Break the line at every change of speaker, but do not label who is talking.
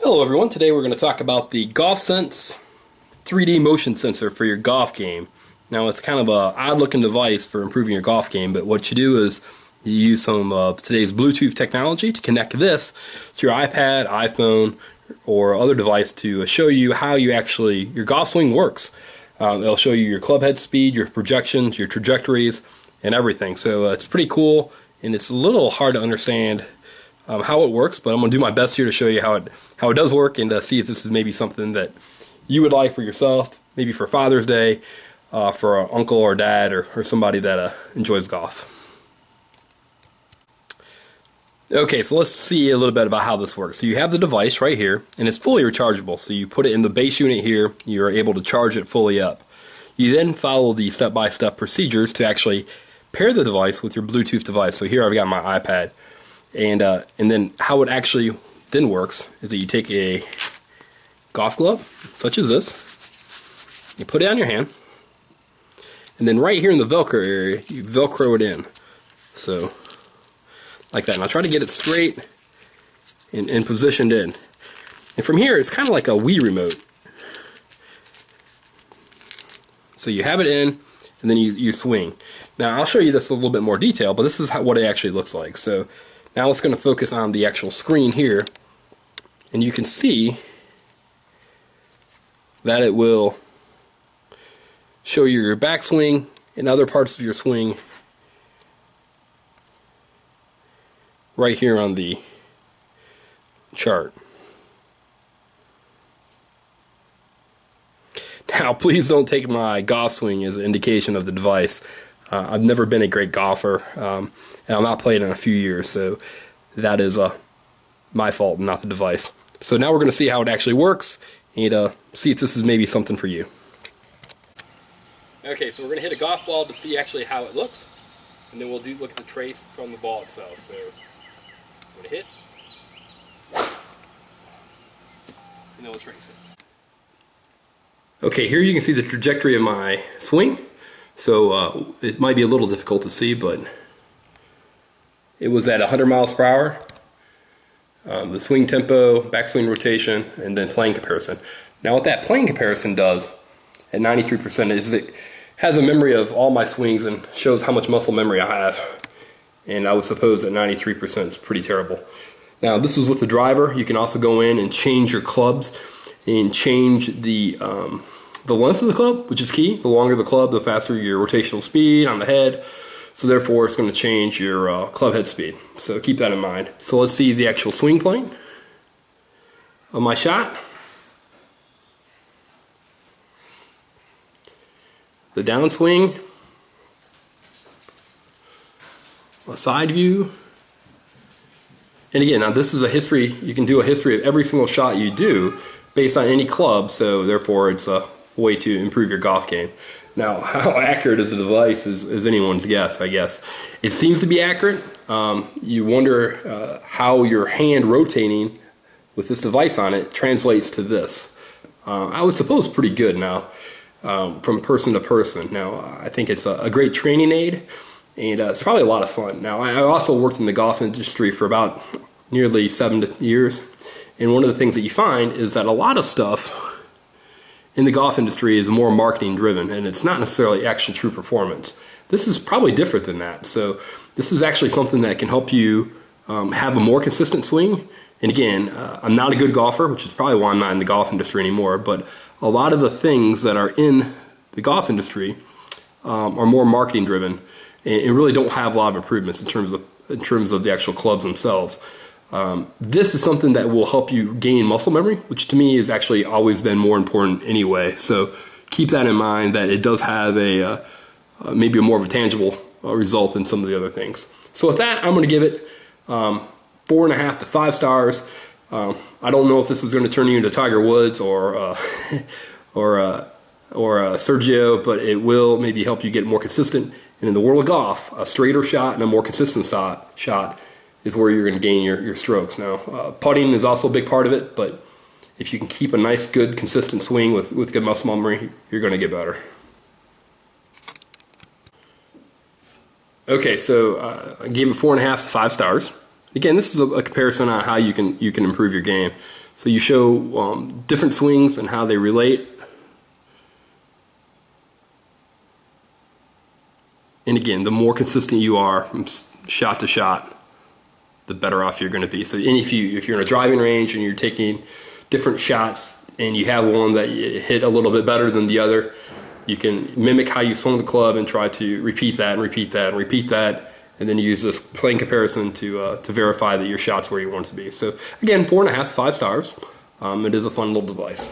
Hello everyone, today we're going to talk about the GolfSense 3D motion sensor for your golf game. Now it's kind of an odd looking device for improving your golf game, but what you do is you use some of today's Bluetooth technology to connect this to your iPad, iPhone, or other device to show you how your golf swing works. It'll show you your club head speed, your projections, your trajectories, and everything. So it's pretty cool, and it's a little hard to understand how it works, but I'm going to do my best here to show you how it does work and see if this is maybe something that you would like for yourself, maybe for Father's Day, for an uncle or dad or somebody that enjoys golf. Okay, so let's see a little bit about how this works. So you have the device right here, and it's fully rechargeable. So you put it in the base unit here, you're able to charge it fully up. You then follow the step-by-step procedures to actually pair the device with your Bluetooth device. So here I've got my iPad. And then how it actually then works is that you take a golf glove, such as this, you put it on your hand, and then right here in the Velcro area, you Velcro it in. So, like that. And I'll try to get it straight and positioned in. And from here, it's kind of like a Wii remote. So you have it in, and then you swing. Now, I'll show you this in a little bit more detail, but this is what it actually looks like. So, now it's going to focus on the actual screen here, and you can see that it will show you your backswing and other parts of your swing right here on the chart. Now, please don't take my golf swing as an indication of the device. I've never been a great golfer, and I'm not playing in a few years, so that is my fault, not the device. So now we're going to see how it actually works, and see if this is maybe something for you. Okay, so we're going to hit a golf ball to see actually how it looks, and then we'll look at the trace from the ball itself. So I'm going to hit, and then we'll trace it. Okay, here you can see the trajectory of my swing. So it might be a little difficult to see, but it was at 100 miles per hour. The swing tempo, backswing rotation, and then playing comparison. Now what that playing comparison does at 93% is it has a memory of all my swings and shows how much muscle memory I have. And I would suppose that 93% is pretty terrible. Now this is with the driver. You can also go in and change your clubs and change the length of the club, which is key. The longer the club, the faster your rotational speed on the head. So therefore, it's going to change your club head speed. So keep that in mind. So let's see the actual swing plane of my shot. The downswing. A side view. And again, now this is a history. You can do a history of every single shot you do based on any club. So therefore, it's a way to improve your golf game. Now, how accurate is the device is anyone's guess, I guess. It seems to be accurate. You wonder how your hand rotating with this device on it translates to this. I would suppose pretty good now, from person to person. Now, I think it's a great training aid, and it's probably a lot of fun. Now, I also worked in the golf industry for about nearly 7 years, and one of the things that you find is that a lot of stuff in the golf industry is more marketing driven, and it's not necessarily actual true performance. This is probably different than that. So this is actually something that can help you have a more consistent swing. And again, I'm not a good golfer, which is probably why I'm not in the golf industry anymore, but a lot of the things that are in the golf industry are more marketing driven and really don't have a lot of improvements in terms of the actual clubs themselves. This is something that will help you gain muscle memory, which to me has actually always been more important anyway. So keep that in mind, that it does have maybe a more of a tangible result than some of the other things. So with that, I'm going to give it 4.5 to 5 stars. I don't know if this is going to turn you into Tiger Woods or Sergio, but it will maybe help you get more consistent. And in the world of golf, a straighter shot and a more consistent shot is where you're going to gain your strokes. Now, putting is also a big part of it, but if you can keep a nice, good, consistent swing with good muscle memory, you're going to get better. Okay, so I gave it 4.5 to 5 stars. Again, this is a comparison on how you can improve your game. So you show different swings and how they relate. And again, the more consistent you are from shot to shot, the better off you're going to be. So if you're in a driving range and you're taking different shots and you have one that you hit a little bit better than the other, you can mimic how you swung the club and try to repeat that and repeat that and repeat that, and then use this playing comparison to verify that your shot's where you want it to be. So again, 4.5 to 5 stars. It is a fun little device.